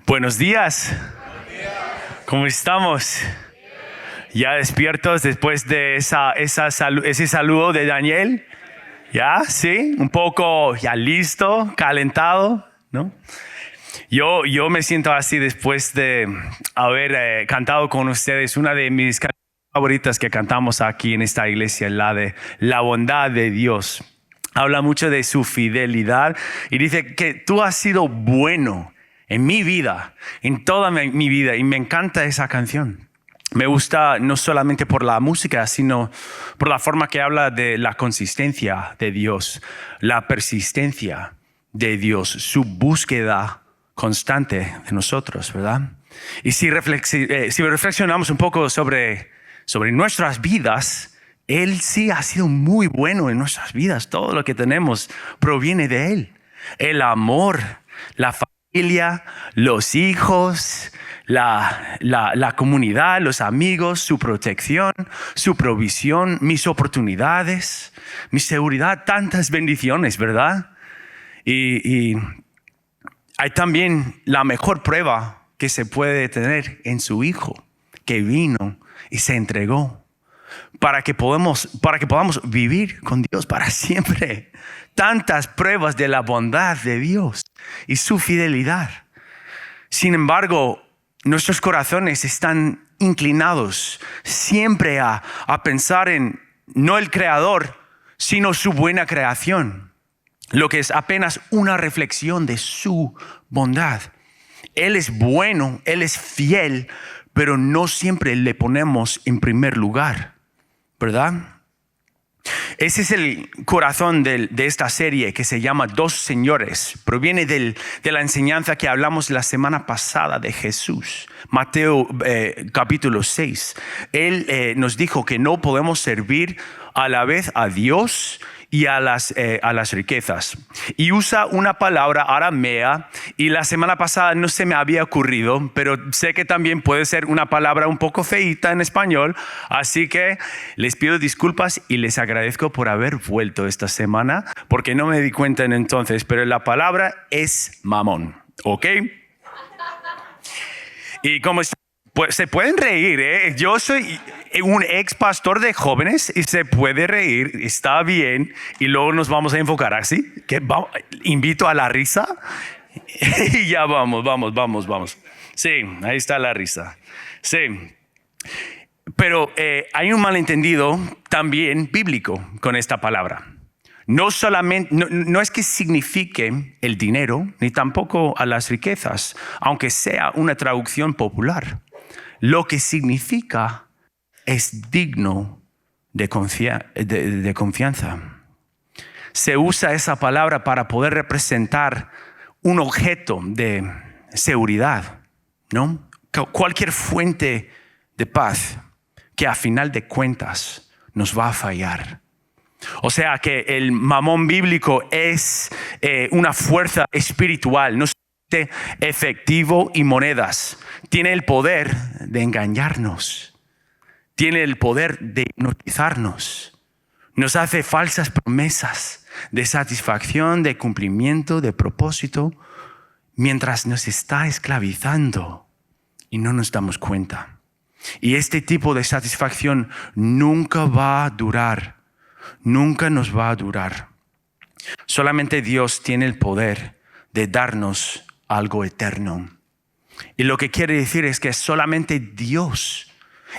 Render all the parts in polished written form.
Buenos días. ¿Cómo estamos? ¿Ya despiertos después de ese saludo de Daniel? ¿Ya? ¿Sí? Un poco ya listo, calentado, ¿no? Yo me siento así después de haber cantado con ustedes una de mis canciones favoritas que cantamos aquí en esta iglesia, la de la bondad de Dios. Habla mucho de su fidelidad y dice que tú has sido bueno en mi vida, en toda mi vida, y me encanta esa canción. Me gusta no solamente por la música, sino por la forma que habla de la consistencia de Dios, la persistencia de Dios, su búsqueda constante de nosotros, ¿verdad? Y si reflexionamos un poco sobre nuestras vidas, Él sí ha sido muy bueno en nuestras vidas. Todo lo que tenemos proviene de Él. El amor, la familia, los hijos, la comunidad, los amigos, su protección, su provisión, mis oportunidades, mi seguridad, tantas bendiciones, ¿verdad? Y hay también la mejor prueba que se puede tener en su Hijo, que vino y se entregó para que podamos vivir con Dios para siempre. Tantas pruebas de la bondad de Dios y su fidelidad. Sin embargo, nuestros corazones están inclinados siempre a pensar en no el Creador, sino su buena creación, lo que es apenas una reflexión de su bondad. Él es bueno, Él es fiel, pero no siempre le ponemos en primer lugar, ¿verdad? Ese es el corazón de esta serie que se llama Dos Señores. Proviene de la enseñanza que hablamos la semana pasada de Jesús. Mateo capítulo 6. Él nos dijo que no podemos servir a la vez a Dios y a las riquezas. Y usa una palabra aramea, y la semana pasada no se me había ocurrido, pero sé que también puede ser una palabra un poco feíta en español, así que les pido disculpas y les agradezco por haber vuelto esta semana, porque no me di cuenta en entonces, pero la palabra es mamón, ¿ok? Y como pues se pueden reír, ¿eh? Yo soy un ex pastor de jóvenes y se puede reír, está bien, y luego nos vamos a enfocar así, que invito a la risa y ya vamos. Sí, ahí está la risa. Sí, pero hay un malentendido también bíblico con esta palabra. No solamente, no es que signifique el dinero, ni tampoco a las riquezas, aunque sea una traducción popular. Lo que significa es digno de confianza. Se usa esa palabra para poder representar un objeto de seguridad, ¿no? Cualquier fuente de paz que a final de cuentas nos va a fallar. O sea que el mamón bíblico es una fuerza espiritual, no solamente efectivo y monedas. Tiene el poder de engañarnos. Tiene el poder de hipnotizarnos. Nos hace falsas promesas de satisfacción, de cumplimiento, de propósito, mientras nos está esclavizando y no nos damos cuenta. Y este tipo de satisfacción nunca va a durar. Nunca nos va a durar. Solamente Dios tiene el poder de darnos algo eterno. Y lo que quiere decir es que solamente Dios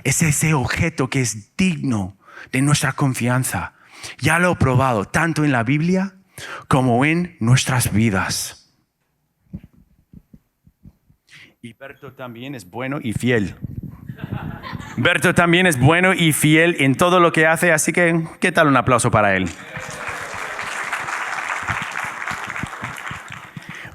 es ese objeto que es digno de nuestra confianza. Ya lo he probado tanto en la Biblia como en nuestras vidas. Y Berto también es bueno y fiel. Berto también es bueno y fiel en todo lo que hace, así que ¿qué tal un aplauso para él?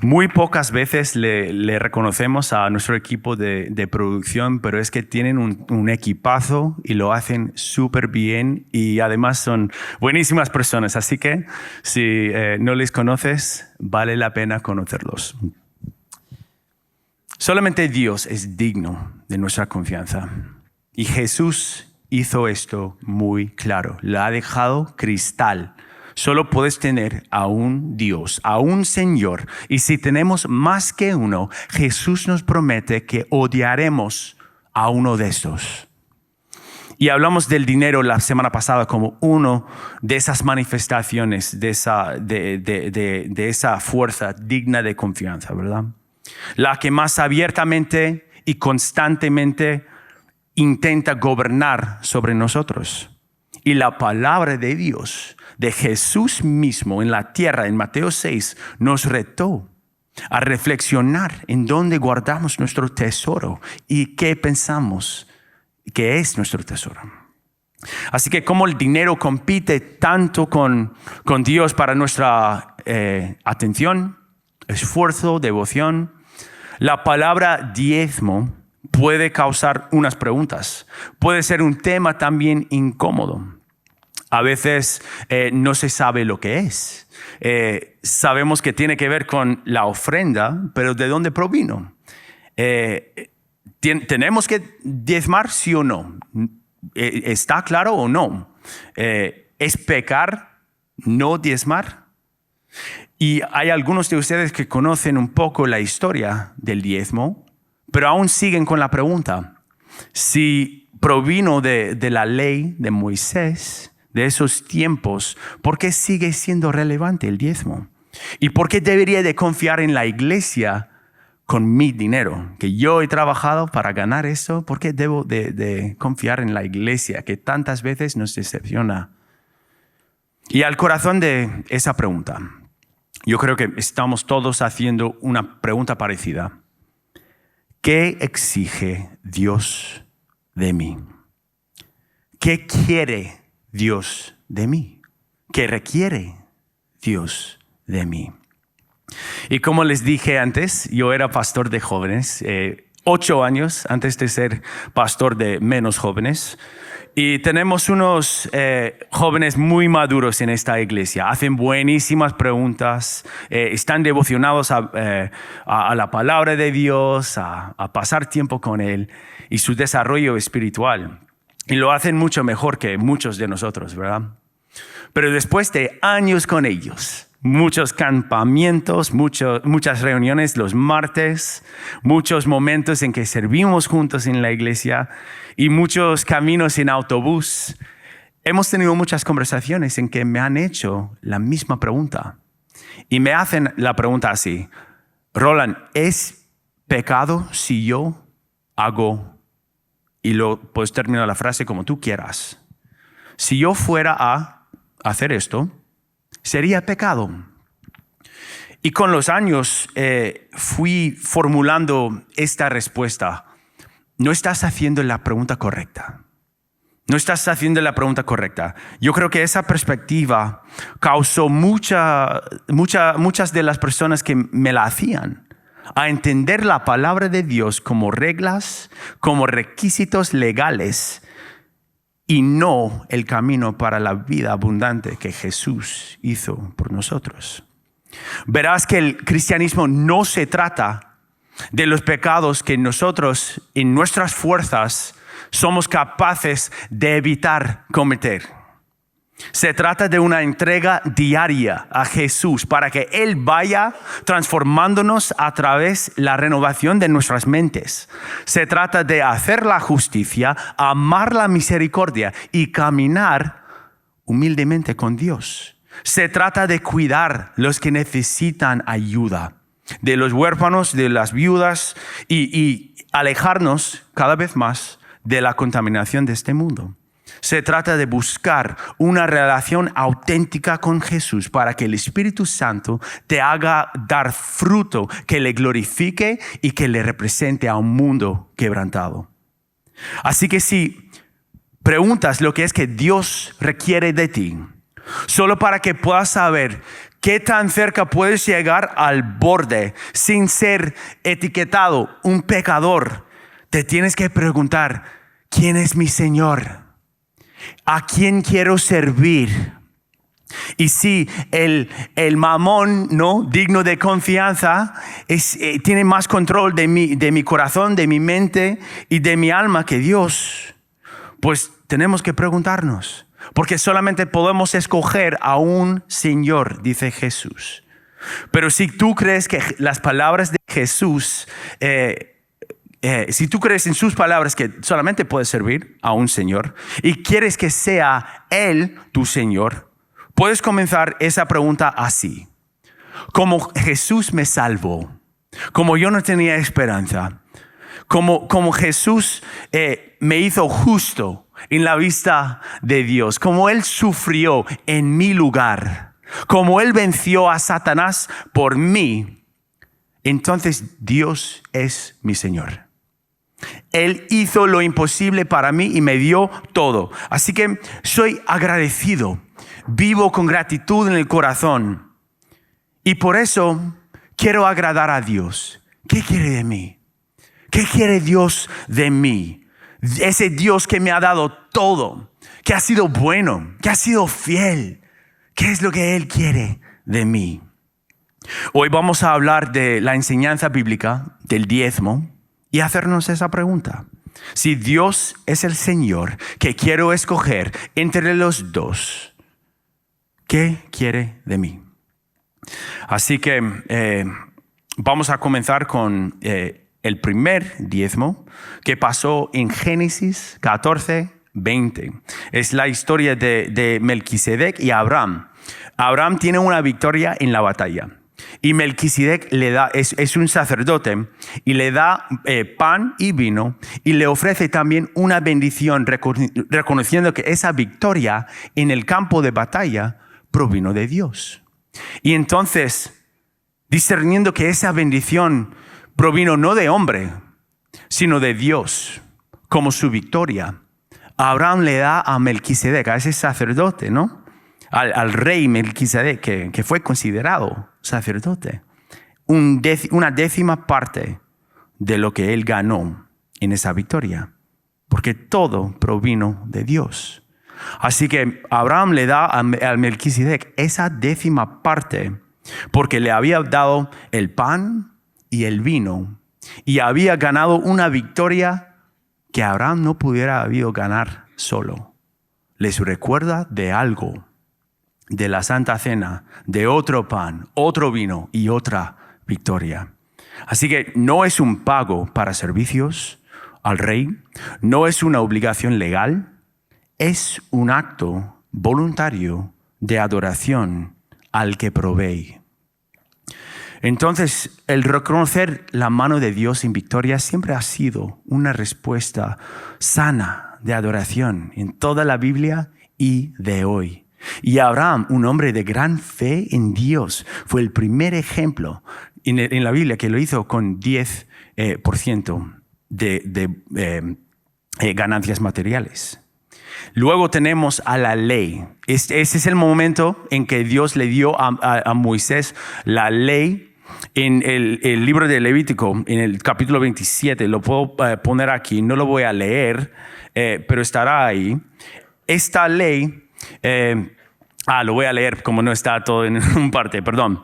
Muy pocas veces le reconocemos a nuestro equipo de producción, pero es que tienen un equipazo y lo hacen súper bien y además son buenísimas personas. Así que si no les conoces, vale la pena conocerlos. Solamente Dios es digno de nuestra confianza. Y Jesús hizo esto muy claro. Lo ha dejado cristal. Solo puedes tener a un Dios, a un Señor. Y si tenemos más que uno, Jesús nos promete que odiaremos a uno de estos. Y hablamos del dinero la semana pasada como uno de esas manifestaciones, de esa fuerza digna de confianza, ¿verdad? La que más abiertamente y constantemente intenta gobernar sobre nosotros. Y la palabra de Dios, de Jesús mismo en la tierra, en Mateo 6, nos retó a reflexionar en dónde guardamos nuestro tesoro y qué pensamos que es nuestro tesoro. Así que como el dinero compite tanto con Dios para nuestra atención, esfuerzo, devoción, la palabra diezmo puede causar unas preguntas. Puede ser un tema también incómodo. A veces no se sabe lo que es. Sabemos que tiene que ver con la ofrenda, pero ¿de dónde provino? ¿Tenemos que diezmar, sí o no? ¿Está claro o no? ¿Es pecar no diezmar? Y hay algunos de ustedes que conocen un poco la historia del diezmo, pero aún siguen con la pregunta. Si provino de la ley de Moisés, de esos tiempos, ¿por qué sigue siendo relevante el diezmo? ¿Y por qué debería de confiar en la iglesia con mi dinero? Que yo he trabajado para ganar eso, ¿por qué debo de confiar en la iglesia que tantas veces nos decepciona? Y al corazón de esa pregunta, yo creo que estamos todos haciendo una pregunta parecida. ¿Qué exige Dios de mí? ¿Qué quiere Dios de mí? ¿Qué requiere Dios de mí? Y como les dije antes, yo era pastor de jóvenes, 8 años antes de ser pastor de menos jóvenes. Y tenemos unos jóvenes muy maduros en esta iglesia. Hacen buenísimas preguntas, están devocionados a la palabra de Dios, a pasar tiempo con Él y su desarrollo espiritual. Y lo hacen mucho mejor que muchos de nosotros, ¿verdad? Pero después de años con ellos, muchos campamentos, muchas reuniones los martes, muchos momentos en que servimos juntos en la iglesia y muchos caminos en autobús, hemos tenido muchas conversaciones en que me han hecho la misma pregunta. Y me hacen la pregunta así: Roland, ¿es pecado si yo hago? Y lo puedes terminar la frase como tú quieras. Si yo fuera a hacer esto, sería pecado. Y con los años fui formulando esta respuesta. No estás haciendo la pregunta correcta. No estás haciendo la pregunta correcta. Yo creo que esa perspectiva causó muchas de las personas que me la hacían a entender la palabra de Dios como reglas, como requisitos legales y no el camino para la vida abundante que Jesús hizo por nosotros. Verás que el cristianismo no se trata de los pecados que nosotros en nuestras fuerzas somos capaces de evitar cometer. Se trata de una entrega diaria a Jesús para que Él vaya transformándonos a través de la renovación de nuestras mentes. Se trata de hacer la justicia, amar la misericordia y caminar humildemente con Dios. Se trata de cuidar los que necesitan ayuda, de los huérfanos, de las viudas y alejarnos cada vez más de la contaminación de este mundo. Se trata de buscar una relación auténtica con Jesús para que el Espíritu Santo te haga dar fruto que le glorifique y que le represente a un mundo quebrantado. Así que si preguntas lo que es que Dios requiere de ti, solo para que puedas saber ¿Qué tan cerca puedes llegar al borde sin ser etiquetado un pecador? Te tienes que preguntar, ¿quién es mi Señor? ¿A quién quiero servir? Y si el mamón, ¿no?, digno de confianza, tiene más control de mi corazón, de mi mente y de mi alma que Dios, pues tenemos que preguntarnos. Porque solamente podemos escoger a un Señor, dice Jesús. Pero si tú crees que las palabras de Jesús, si tú crees en sus palabras que solamente puedes servir a un Señor y quieres que sea Él tu Señor, puedes comenzar esa pregunta así. Como Jesús me salvó, como yo no tenía esperanza, como Jesús me hizo justo en la vista de Dios, como Él sufrió en mi lugar, como Él venció a Satanás por mí, entonces Dios es mi Señor. Él hizo lo imposible para mí y me dio todo. Así que soy agradecido, vivo con gratitud en el corazón y por eso quiero agradar a Dios. ¿Qué quiere de mí? ¿Qué quiere Dios de mí? Ese Dios que me ha dado todo, que ha sido bueno, que ha sido fiel. ¿Qué es lo que Él quiere de mí? Hoy vamos a hablar de la enseñanza bíblica del diezmo y hacernos esa pregunta. Si Dios es el Señor que quiero escoger entre los dos, ¿qué quiere de mí? Así que vamos a comenzar con el primer diezmo que pasó en Génesis 14:20. Es la historia de Melquisedec y Abraham. Abraham tiene una victoria en la batalla y Melquisedec le da, es un sacerdote y le da pan y vino y le ofrece también una bendición reconociendo que esa victoria en el campo de batalla provino de Dios. Y entonces, discerniendo que esa bendición provino no de hombre, sino de Dios, como su victoria, Abraham le da a Melquisedec, a ese sacerdote, ¿no?, al rey Melquisedec, que fue considerado sacerdote, una décima parte de lo que él ganó en esa victoria, porque todo provino de Dios. Así que Abraham le da a Melquisedec esa décima parte porque le había dado el pan y el vino y había ganado una victoria que Abraham no pudiera haber ganar solo. Les recuerda de algo, de la Santa Cena, de otro pan, otro vino y otra victoria. Así que no es un pago para servicios al rey, no es una obligación legal, es un acto voluntario de adoración al que provee. Entonces, el reconocer la mano de Dios en victoria siempre ha sido una respuesta sana de adoración en toda la Biblia y de hoy. Y Abraham, un hombre de gran fe en Dios, fue el primer ejemplo en la Biblia que lo hizo con 10% de ganancias materiales. Luego tenemos a la ley. Ese es el momento en que Dios le dio a Moisés la ley en el libro de Levítico, en el capítulo 27. Lo puedo poner aquí, no lo voy a leer, pero estará ahí. Esta ley, lo voy a leer como no está todo en un parte, perdón.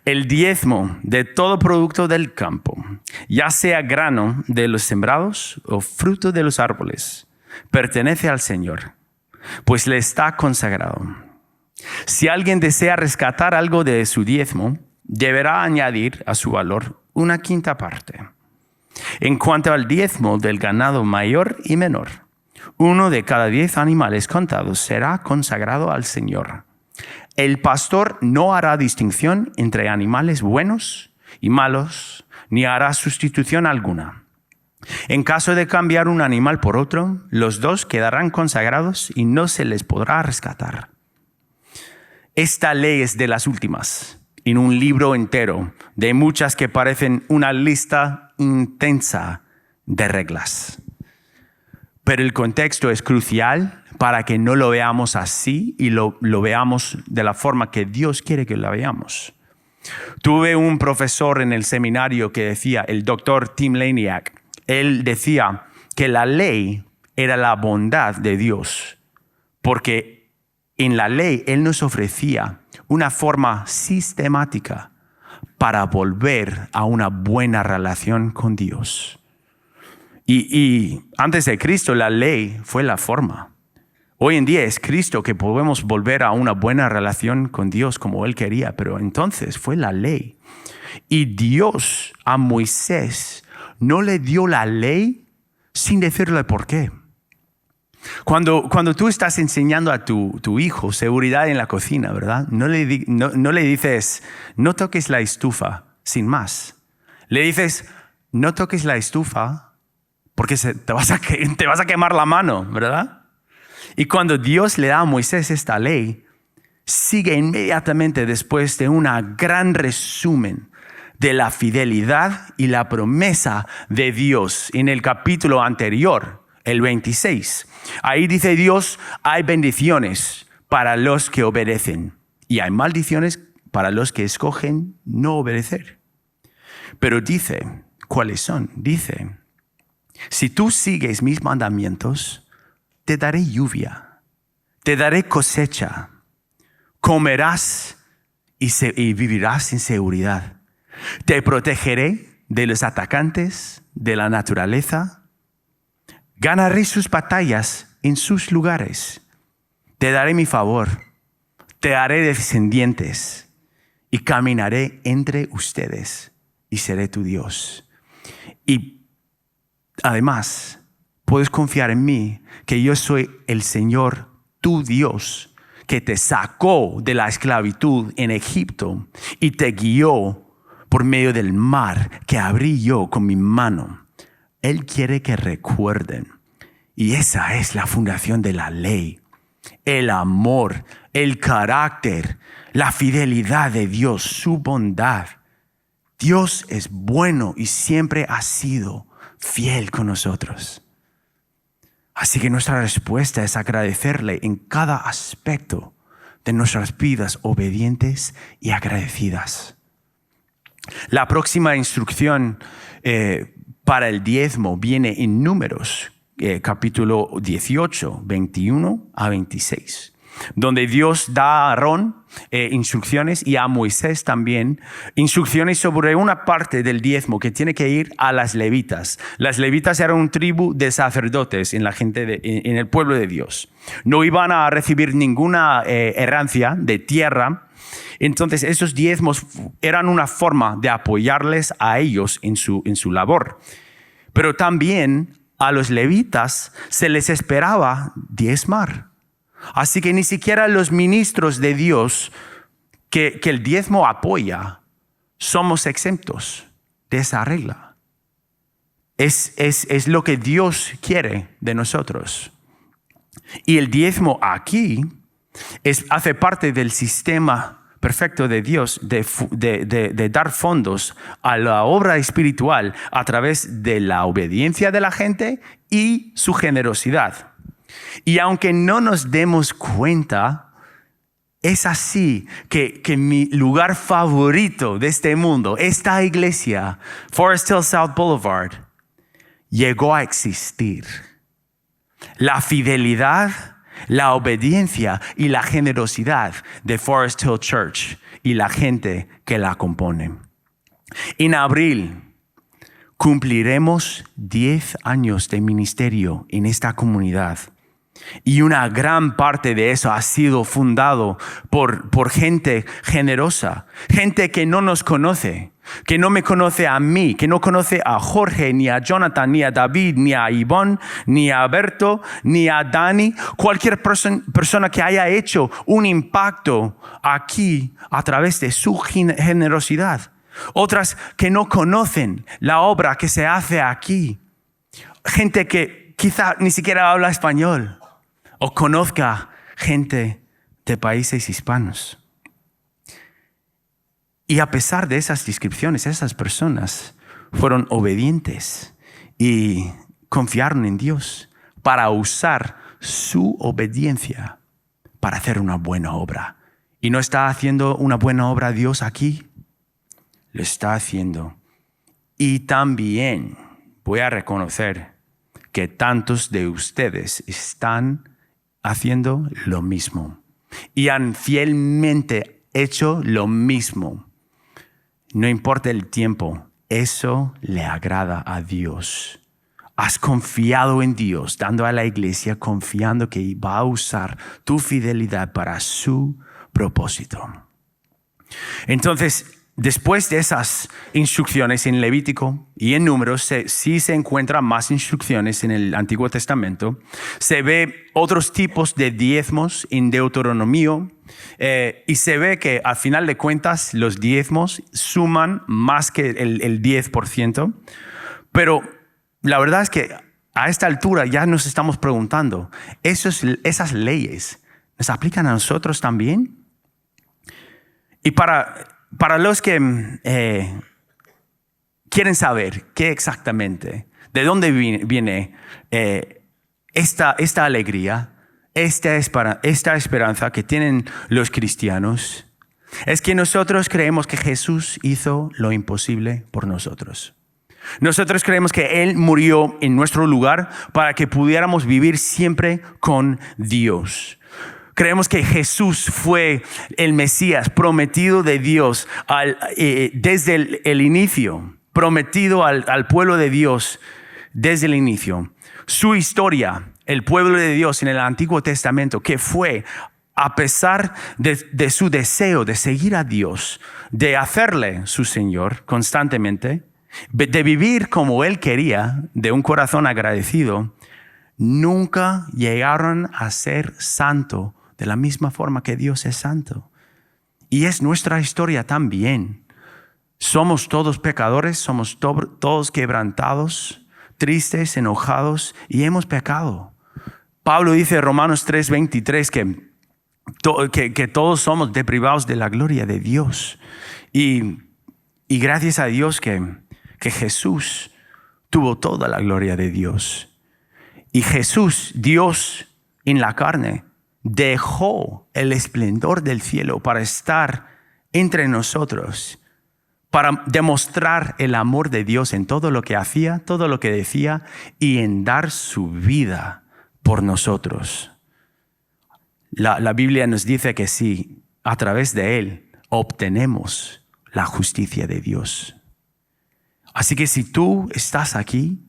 El diezmo de todo producto del campo, ya sea grano de los sembrados o fruto de los árboles, pertenece al Señor, pues le está consagrado. Si alguien desea rescatar algo de su diezmo, deberá añadir a su valor una quinta parte. En cuanto al diezmo del ganado mayor y menor, 1 de cada 10 animales contados será consagrado al Señor. El pastor no hará distinción entre animales buenos y malos, ni hará sustitución alguna. En caso de cambiar un animal por otro, los dos quedarán consagrados y no se les podrá rescatar. Esta ley es de las últimas, en un libro entero, de muchas que parecen una lista intensa de reglas. Pero el contexto es crucial para que no lo veamos así y lo veamos de la forma que Dios quiere que lo veamos. Tuve un profesor en el seminario que decía, el doctor Tim Laniak, él decía que la ley era la bondad de Dios, porque en la ley Él nos ofrecía una forma sistemática para volver a una buena relación con Dios. Y antes de Cristo la ley fue la forma. Hoy en día es Cristo que podemos volver a una buena relación con Dios como Él quería, pero entonces fue la ley. Y Dios a Moisés no le dio la ley sin decirle por qué. Cuando tú estás enseñando a tu hijo seguridad en la cocina, ¿verdad? No le dices, no toques la estufa, sin más. Le dices, no toques la estufa porque te vas a quemar la mano, ¿verdad? Y cuando Dios le da a Moisés esta ley, sigue inmediatamente después de un gran resumen de la fidelidad y la promesa de Dios en el capítulo anterior, el 26. Ahí dice Dios, hay bendiciones para los que obedecen y hay maldiciones para los que escogen no obedecer. Pero dice, ¿cuáles son? Dice, si tú sigues mis mandamientos, te daré lluvia, te daré cosecha, comerás y vivirás en seguridad. Te protegeré de los atacantes de la naturaleza. Ganaré sus batallas en sus lugares. Te daré mi favor. Te haré descendientes y caminaré entre ustedes y seré tu Dios. Y además, puedes confiar en mí que yo soy el Señor, tu Dios, que te sacó de la esclavitud en Egipto y te guió por medio del mar que abrí yo con mi mano. Él quiere que recuerden. Y esa es la fundación de la ley. El amor, el carácter, la fidelidad de Dios, su bondad. Dios es bueno y siempre ha sido fiel con nosotros. Así que nuestra respuesta es agradecerle en cada aspecto de nuestras vidas obedientes y agradecidas. La próxima instrucción para el diezmo viene en Números, capítulo 18, 21 a 26, donde Dios da a Aarón instrucciones y a Moisés también instrucciones sobre una parte del diezmo que tiene que ir a las levitas. Las levitas eran una tribu de sacerdotes en el pueblo de Dios. No iban a recibir ninguna herencia de tierra. Entonces esos diezmos eran una forma de apoyarles a ellos en su labor. Pero también a los levitas se les esperaba diezmar. Así que ni siquiera los ministros de Dios que el diezmo apoya somos exentos de esa regla. Es lo que Dios quiere de nosotros. Y el diezmo aquí hace parte del sistema perfecto de Dios de dar fondos a la obra espiritual a través de la obediencia de la gente y su generosidad. Y aunque no nos demos cuenta, es así que mi lugar favorito de este mundo, esta iglesia, Forest Hill South Boulevard, llegó a existir. La fidelidad, la obediencia y la generosidad de Forest Hill Church y la gente que la compone. En abril cumpliremos 10 años de ministerio en esta comunidad. Y una gran parte de eso ha sido fundado por gente generosa, gente que no nos conoce, que no me conoce a mí, que no conoce a Jorge, ni a Jonathan, ni a David, ni a Ivonne, ni a Berto, ni a Dani, cualquier persona que haya hecho un impacto aquí a través de su generosidad. Otras que no conocen la obra que se hace aquí. Gente que quizá ni siquiera habla español o conozca gente de países hispanos. Y a pesar de esas descripciones, esas personas fueron obedientes y confiaron en Dios para usar su obediencia para hacer una buena obra. ¿Y no está haciendo una buena obra Dios aquí? Lo está haciendo. Y también voy a reconocer que tantos de ustedes están haciendo lo mismo y han fielmente hecho lo mismo. No importa el tiempo, eso le agrada a Dios. Has confiado en Dios, dando a la iglesia, confiando que va a usar tu fidelidad para su propósito. Entonces, después de esas instrucciones en Levítico y en Números, sí se encuentran más instrucciones en el Antiguo Testamento. Se ve otros tipos de diezmos en Deuteronomio y se ve que al final de cuentas los diezmos suman más que el 10%. Pero la verdad es que a esta altura ya nos estamos preguntando, ¿esas leyes nos aplican a nosotros también? Y para los que quieren saber qué exactamente, de dónde viene esta alegría, esta esperanza que tienen los cristianos, es que nosotros creemos que Jesús hizo lo imposible por nosotros. Nosotros creemos que Él murió en nuestro lugar para que pudiéramos vivir siempre con Dios. Creemos que Jesús fue el Mesías prometido de Dios desde el inicio, prometido al pueblo de Dios desde el inicio. Su historia, el pueblo de Dios en el Antiguo Testamento, que fue a pesar de su deseo de seguir a Dios, de hacerle su Señor constantemente, de vivir como Él quería, de un corazón agradecido, nunca llegaron a ser santo de la misma forma que Dios es santo. Y es nuestra historia también. Somos todos pecadores, somos todos quebrantados, tristes, enojados y hemos pecado. Pablo dice en Romanos 3:23 que todos somos deprivados de la gloria de Dios. Y gracias a Dios que Jesús tuvo toda la gloria de Dios. Y Jesús, Dios en la carne, dejó el esplendor del cielo para estar entre nosotros, para demostrar el amor de Dios en todo lo que hacía, todo lo que decía y en dar su vida por nosotros. La Biblia nos dice que sí, a través de Él obtenemos la justicia de Dios. Así que si tú estás aquí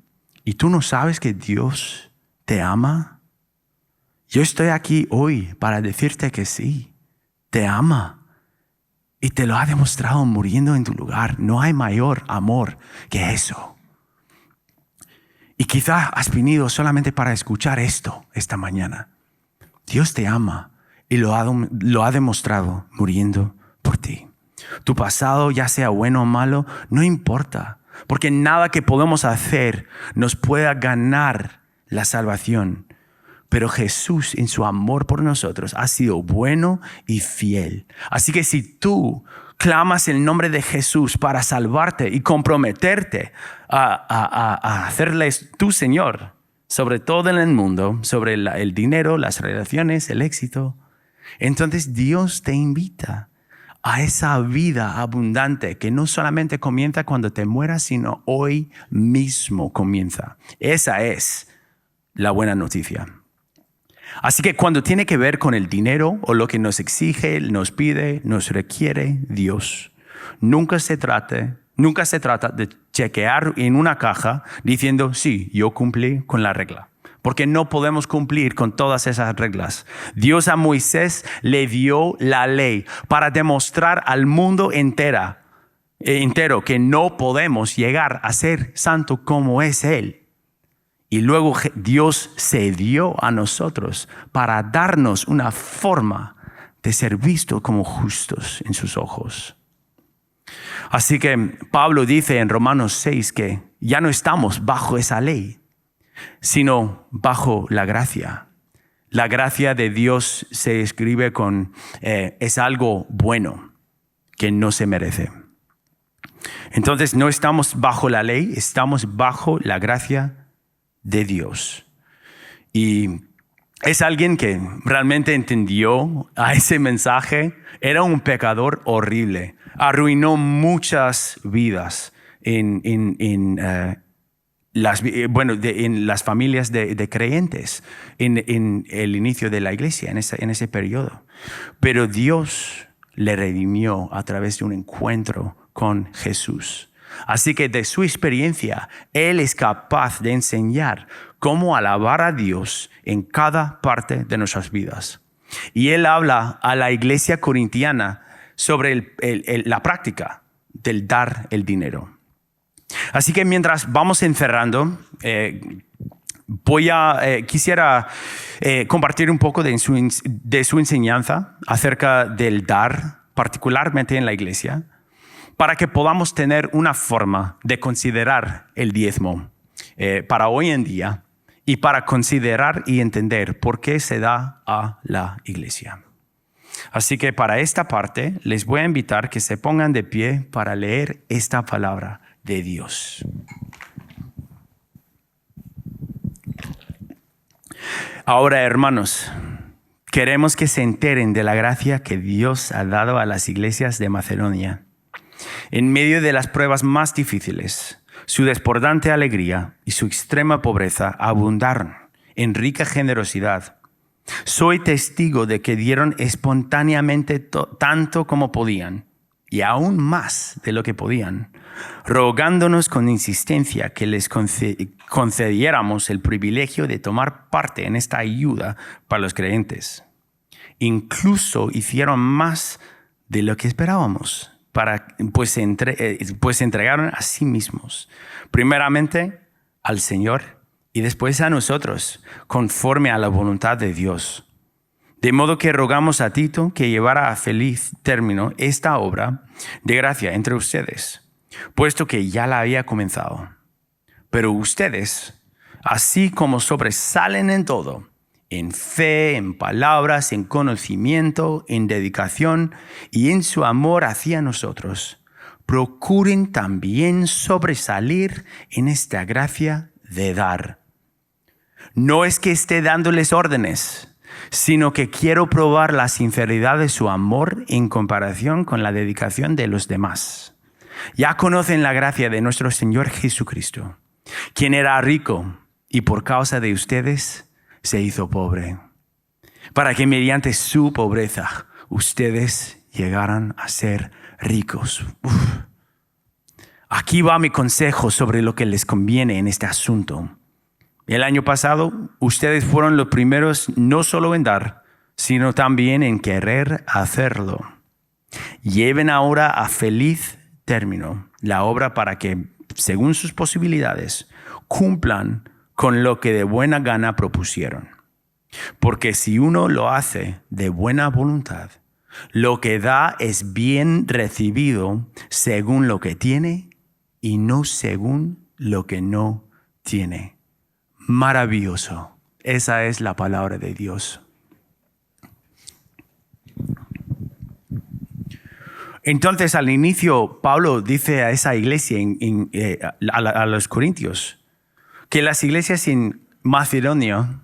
y tú no sabes que Dios te ama, yo estoy aquí hoy para decirte que sí, te ama y te lo ha demostrado muriendo en tu lugar. No hay mayor amor que eso. Y quizás has venido solamente para escuchar esto esta mañana. Dios te ama y lo ha demostrado muriendo por ti. Tu pasado, ya sea bueno o malo, no importa. Porque nada que podemos hacer nos pueda ganar la salvación. Pero Jesús, en su amor por nosotros, ha sido bueno y fiel. Así que si tú clamas el nombre de Jesús para salvarte y comprometerte a hacerles tu Señor, sobre todo en el mundo, sobre el dinero, las relaciones, el éxito, entonces Dios te invita a esa vida abundante que no solamente comienza cuando te mueras, sino hoy mismo comienza. Esa es la buena noticia. Así que cuando tiene que ver con el dinero o lo que nos exige, nos pide, nos requiere Dios, nunca se trata de chequear en una caja diciendo, sí, yo cumplí con la regla. Porque no podemos cumplir con todas esas reglas. Dios a Moisés le dio la ley para demostrar al mundo entero que no podemos llegar a ser santo como es Él. Y luego Dios se dio a nosotros para darnos una forma de ser vistos como justos en sus ojos. Así que Pablo dice en Romanos 6 que ya no estamos bajo esa ley, sino bajo la gracia. La gracia de Dios se escribe es algo bueno que no se merece. Entonces no estamos bajo la ley, estamos bajo la gracia de Dios. Y es alguien que realmente entendió a ese mensaje. Era un pecador horrible. Arruinó muchas vidas en las familias de creyentes en el inicio de la iglesia, en ese periodo. Pero Dios le redimió a través de un encuentro con Jesús. Así que de su experiencia, Él es capaz de enseñar cómo alabar a Dios en cada parte de nuestras vidas. Y Él habla a la iglesia corintiana sobre la práctica del dar el dinero. Así que mientras vamos encerrando, quisiera compartir un poco de su enseñanza acerca del dar, particularmente en la iglesia, para que podamos tener una forma de considerar el diezmo para hoy en día y para considerar y entender por qué se da a la iglesia. Así que para esta parte les voy a invitar que se pongan de pie para leer esta palabra de Dios. Ahora, hermanos, queremos que se enteren de la gracia que Dios ha dado a las iglesias de Macedonia. En medio de las pruebas más difíciles, su desbordante alegría y su extrema pobreza abundaron en rica generosidad. Soy testigo de que dieron espontáneamente tanto como podían, y aún más de lo que podían, rogándonos con insistencia que les concediéramos el privilegio de tomar parte en esta ayuda para los creyentes. Incluso hicieron más de lo que esperábamos, pues se entregaron a sí mismos, primeramente al Señor y después a nosotros, conforme a la voluntad de Dios. De modo que rogamos a Tito que llevara a feliz término esta obra de gracia entre ustedes, puesto que ya la había comenzado. Pero ustedes, así como sobresalen en todo, en fe, en palabras, en conocimiento, en dedicación y en su amor hacia nosotros, procuren también sobresalir en esta gracia de dar. No es que esté dándoles órdenes, sino que quiero probar la sinceridad de su amor en comparación con la dedicación de los demás. Ya conocen la gracia de nuestro Señor Jesucristo, quien era rico y por causa de ustedes se hizo pobre, para que mediante su pobreza ustedes llegaran a ser ricos. Aquí va mi consejo sobre lo que les conviene en este asunto. El año pasado, ustedes fueron los primeros no solo en dar, sino también en querer hacerlo. Lleven ahora a feliz término la obra para que, según sus posibilidades, cumplan con lo que de buena gana propusieron. Porque si uno lo hace de buena voluntad, lo que da es bien recibido según lo que tiene y no según lo que no tiene. Maravilloso. Esa es la palabra de Dios. Entonces, al inicio, Pablo dice a esa iglesia, a los corintios, que las iglesias en Macedonia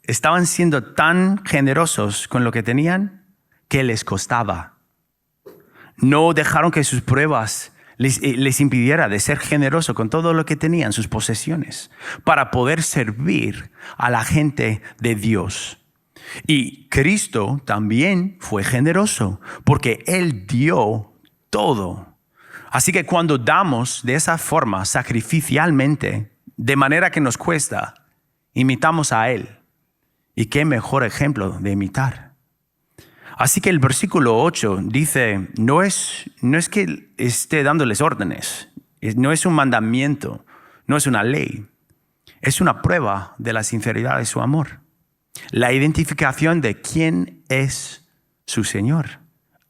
estaban siendo tan generosos con lo que tenían que les costaba. No dejaron que sus pruebas les impidiera de ser generoso con todo lo que tenían, sus posesiones, para poder servir a la gente de Dios. Y Cristo también fue generoso porque Él dio todo. Así que cuando damos de esa forma sacrificialmente, de manera que nos cuesta, imitamos a Él. Y qué mejor ejemplo de imitar. Así que el versículo 8 dice, no es que esté dándoles órdenes, no es un mandamiento, no es una ley, es una prueba de la sinceridad de su amor. La identificación de quién es su Señor,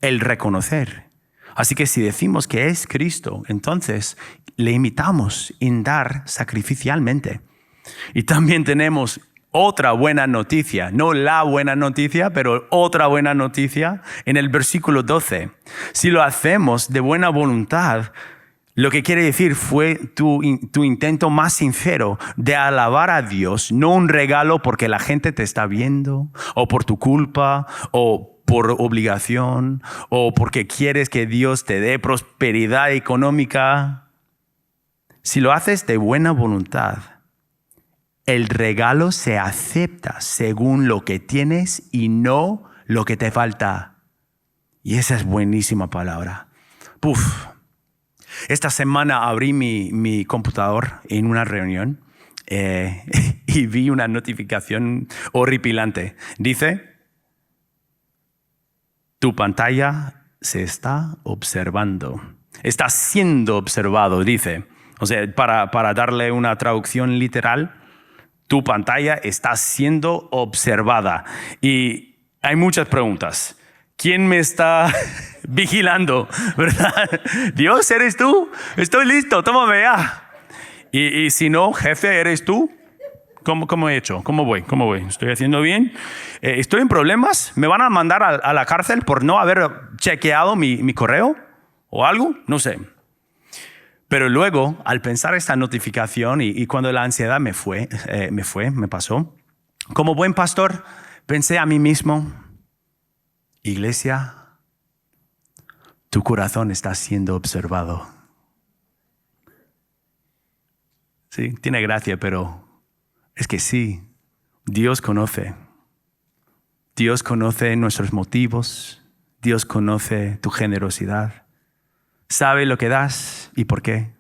el reconocer. Así que si decimos que es Cristo, entonces le imitamos en dar sacrificialmente. Y también tenemos otra buena noticia, no la buena noticia, pero otra buena noticia en el versículo 12. Si lo hacemos de buena voluntad, Lo que quiere decir fue tu intento más sincero de alabar a Dios, no un regalo porque la gente te está viendo, o por tu culpa, o por obligación, o porque quieres que Dios te dé prosperidad económica. Si lo haces de buena voluntad, el regalo se acepta según lo que tienes y no lo que te falta. Y esa es buenísima palabra. Puf. Esta semana abrí mi computador en una reunión y vi una notificación horripilante. Dice, tu pantalla se está observando. Está siendo observado, dice. O sea, para darle una traducción literal, tu pantalla está siendo observada. Y hay muchas preguntas. ¿Quién me está vigilando? ¿Verdad? Dios, ¿eres tú? Estoy listo, tómame ya. Y si no, jefe, ¿eres tú? ¿Cómo he hecho? ¿Cómo voy? ¿Estoy haciendo bien? ¿Estoy en problemas? ¿Me van a mandar a la cárcel por no haber chequeado mi correo? ¿O algo? No sé. Pero luego, al pensar esta notificación y cuando la ansiedad me pasó, como buen pastor, pensé a mí mismo, iglesia, tu corazón está siendo observado. Sí, tiene gracia, pero es que sí, Dios conoce. Dios conoce nuestros motivos. Dios conoce tu generosidad. Sabe lo que das y por qué.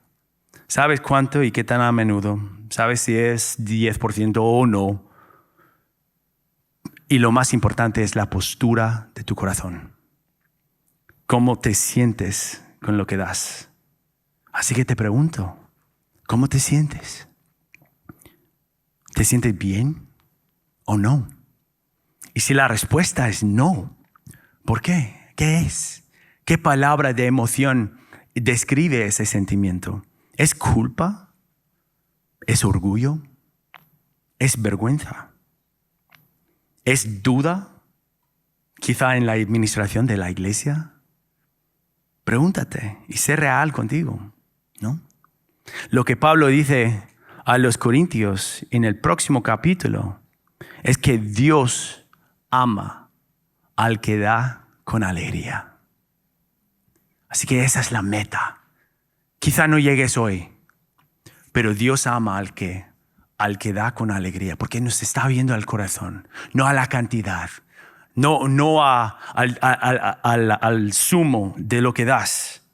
Sabes cuánto y qué tan a menudo. Sabes si es 10% o no. Y lo más importante es la postura de tu corazón. ¿Cómo te sientes con lo que das? Así que te pregunto, ¿cómo te sientes? ¿Te sientes bien o no? Y si la respuesta es no, ¿por qué? ¿Qué es? ¿Qué palabra de emoción describe ese sentimiento? ¿Es culpa? ¿Es orgullo? ¿Es vergüenza? ¿Es duda? Quizá en la administración de la iglesia. Pregúntate y sé real contigo, ¿no? Lo que Pablo dice a los Corintios en el próximo capítulo es que Dios ama al que da con alegría. Así que esa es la meta. Quizá no llegues hoy, pero Dios ama al que da con alegría, porque nos está viendo al corazón, no a la cantidad, no al sumo de lo que das.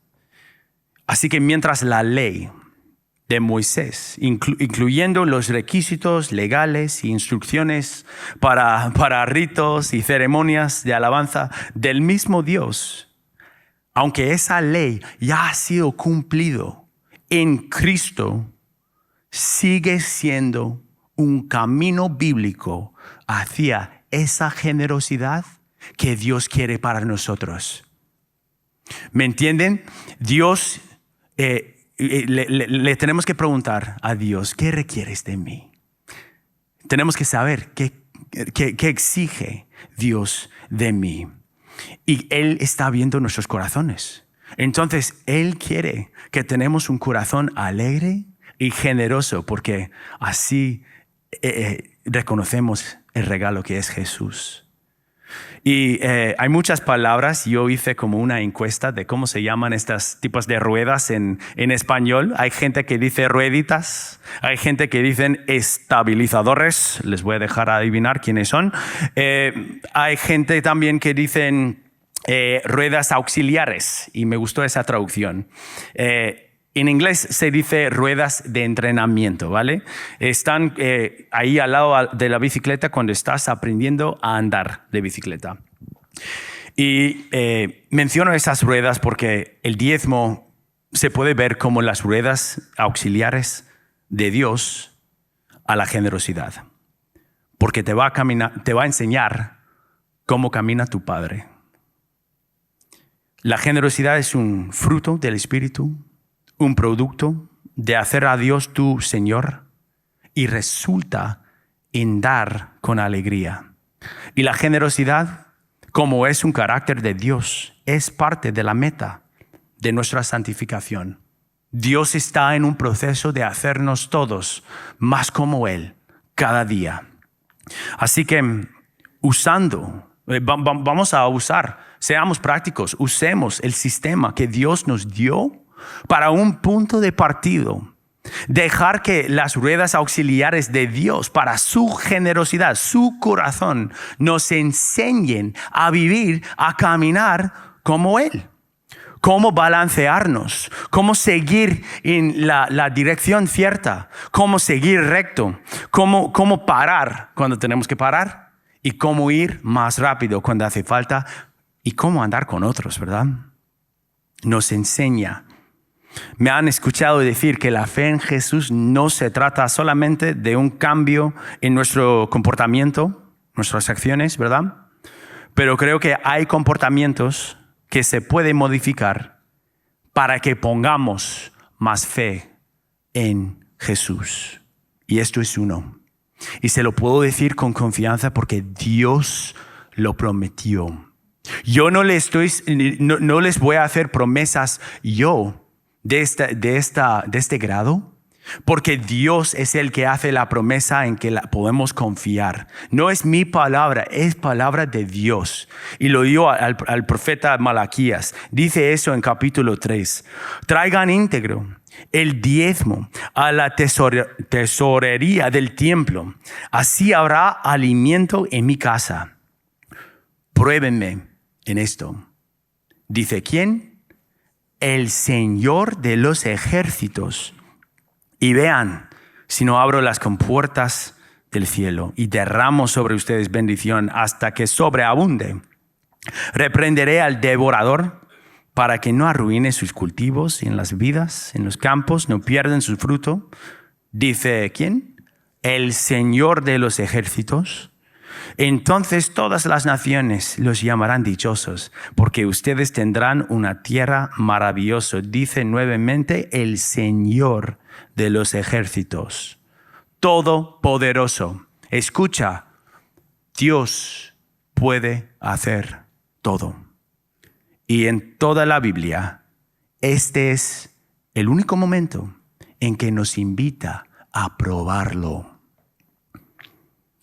Así que mientras la ley de Moisés, incluyendo los requisitos legales e instrucciones para ritos y ceremonias de alabanza del mismo Dios, aunque esa ley ya ha sido cumplido en Cristo, sigue siendo un camino bíblico hacia esa generosidad que Dios quiere para nosotros. ¿Me entienden? Dios, le tenemos que preguntar a Dios, ¿qué requieres de mí? Tenemos que saber qué exige Dios de mí. Y Él está viendo nuestros corazones. Entonces, Él quiere que tenemos un corazón alegre y generoso, porque así reconocemos el regalo que es Jesús. Y hay muchas palabras. Yo hice como una encuesta de cómo se llaman estos tipos de ruedas en español. Hay gente que dice rueditas, hay gente que dicen estabilizadores. Les voy a dejar adivinar quiénes son. Hay gente también que dicen ruedas auxiliares, y me gustó esa traducción. En inglés se dice ruedas de entrenamiento, ¿vale? Están ahí al lado de la bicicleta cuando estás aprendiendo a andar de bicicleta. Y menciono esas ruedas porque el diezmo se puede ver como las ruedas auxiliares de Dios a la generosidad. Porque te va a enseñar cómo camina tu Padre. La generosidad es un fruto del Espíritu, un producto de hacer a Dios tu Señor, y resulta en dar con alegría. Y la generosidad, como es un carácter de Dios, es parte de la meta de nuestra santificación. Dios está en un proceso de hacernos todos más como Él cada día. Así que vamos a usar, seamos prácticos, usemos el sistema que Dios nos dio para un punto de partido. Dejar que las ruedas auxiliares de Dios para su generosidad, su corazón, nos enseñen a vivir, a caminar como Él. Cómo balancearnos, cómo seguir en la dirección cierta, cómo seguir recto, cómo parar cuando tenemos que parar y cómo ir más rápido cuando hace falta y cómo andar con otros, ¿verdad? Nos enseña. Me han escuchado decir que la fe en Jesús no se trata solamente de un cambio en nuestro comportamiento, nuestras acciones, ¿verdad? Pero creo que hay comportamientos que se pueden modificar para que pongamos más fe en Jesús. Y esto es uno. Y se lo puedo decir con confianza porque Dios lo prometió. Yo no les voy a hacer promesas yo de este grado, porque Dios es el que hace la promesa en que la podemos confiar. No es mi palabra, es palabra de Dios. Y lo dio al profeta Malaquías. Dice eso en capítulo 3. Traigan íntegro el diezmo a la tesorería del templo. Así habrá alimento en mi casa. Pruébenme en esto. Dice, ¿quién? El Señor de los ejércitos. Y vean, si no abro las compuertas del cielo y derramo sobre ustedes bendición hasta que sobreabunde. Reprenderé al devorador para que no arruine sus cultivos y en las vidas, en los campos, no pierdan su fruto. Dice, ¿quién? El Señor de los ejércitos. Entonces todas las naciones los llamarán dichosos, porque ustedes tendrán una tierra maravillosa. Dice nuevamente el Señor de los ejércitos, todopoderoso. Escucha, Dios puede hacer todo. Y en toda la Biblia, este es el único momento en que nos invita a probarlo.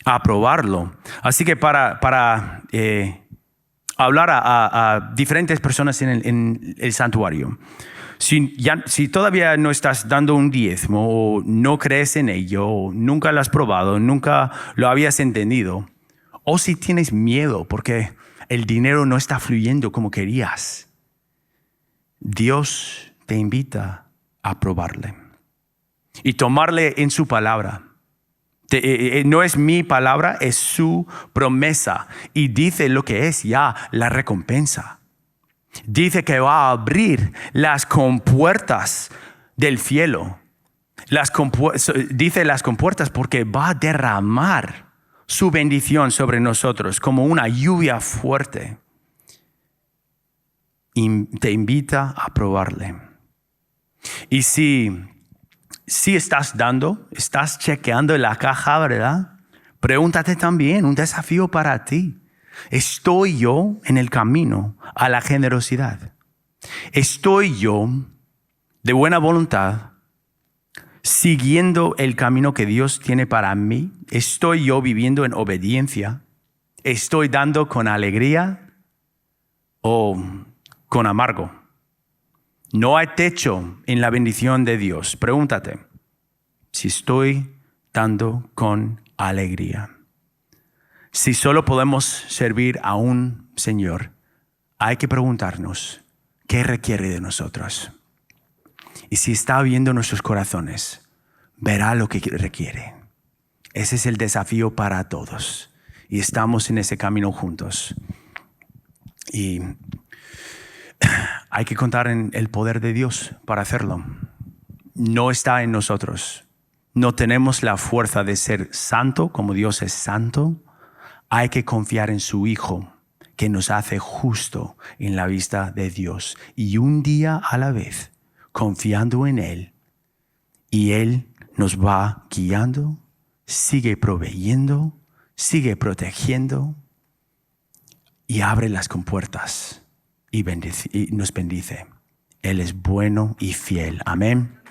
A probarlo. Así que para hablar a diferentes personas en el santuario, si todavía no estás dando un diezmo o no crees en ello, o nunca lo has probado, nunca lo habías entendido, o si tienes miedo porque el dinero no está fluyendo como querías, Dios te invita a probarle y tomarle en su palabra. No es mi palabra, es su promesa. Y dice lo que es ya la recompensa. Dice que va a abrir las compuertas del cielo. Dice las compuertas porque va a derramar su bendición sobre nosotros como una lluvia fuerte. Y te invita a probarle. Y si estás dando, estás chequeando la caja, ¿verdad? Pregúntate también, un desafío para ti. ¿Estoy yo en el camino a la generosidad? ¿Estoy yo de buena voluntad siguiendo el camino que Dios tiene para mí? ¿Estoy yo viviendo en obediencia? ¿Estoy dando con alegría o con amargo? No hay techo en la bendición de Dios. Pregúntate si estoy dando con alegría. Si solo podemos servir a un Señor, hay que preguntarnos qué requiere de nosotros. Y si está viendo nuestros corazones, verá lo que requiere. Ese es el desafío para todos. Y estamos en ese camino juntos. Y hay que contar en el poder de Dios para hacerlo. No está en nosotros. No tenemos la fuerza de ser santo como Dios es santo. Hay que confiar en su Hijo, que nos hace justo en la vista de Dios. Y un día a la vez, confiando en Él. Y Él nos va guiando, sigue proveyendo, sigue protegiendo y abre las compuertas. Y nos bendice Él es bueno y fiel. Amén.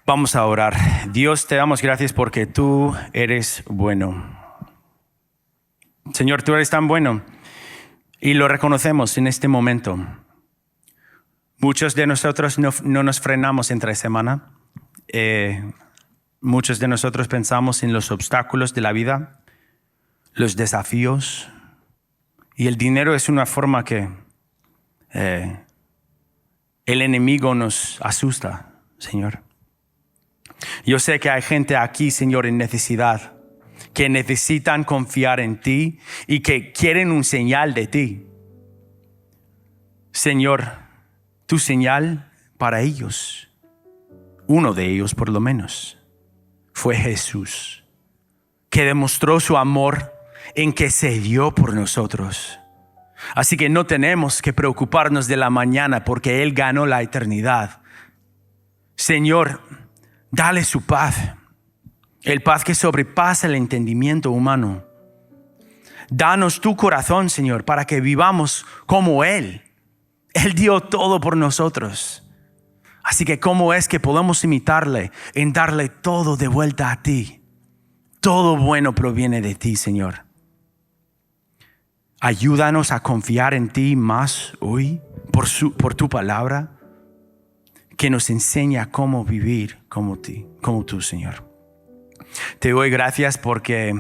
Vamos a orar. Dios, te damos gracias porque tú eres bueno. Señor, tú eres tan bueno y lo reconocemos en este momento. Muchos de nosotros no nos frenamos entre semana. Muchos de nosotros pensamos en los obstáculos de la vida, los desafíos, y el dinero es una forma que el enemigo nos asusta, Señor. Yo sé que hay gente aquí, Señor, en necesidad, que necesitan confiar en ti y que quieren un señal de ti. Señor, tu señal para ellos, uno de ellos por lo menos, fue Jesús, que demostró su amor en que se dio por nosotros. Así que no tenemos que preocuparnos de la mañana porque Él ganó la eternidad. Señor, dale su paz, el paz que sobrepasa el entendimiento humano. Danos tu corazón, Señor, para que vivamos como Él. Él dio todo por nosotros. Así que ¿cómo es que podemos imitarle en darle todo de vuelta a ti? Todo bueno proviene de ti, Señor. Ayúdanos a confiar en ti más hoy por tu palabra, que nos enseña cómo vivir como tú, Señor. Te doy gracias porque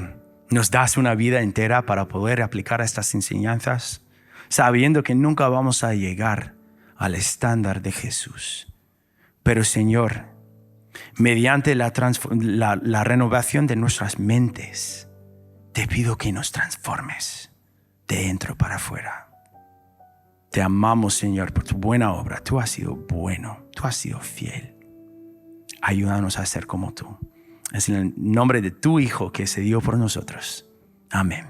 nos das una vida entera para poder aplicar estas enseñanzas, sabiendo que nunca vamos a llegar al estándar de Jesús. Pero, Señor, mediante la renovación de nuestras mentes, te pido que nos transformes de dentro para afuera. Te amamos, Señor, por tu buena obra. Tú has sido bueno, tú has sido fiel. Ayúdanos a ser como tú. Es en el nombre de tu Hijo que se dio por nosotros. Amén.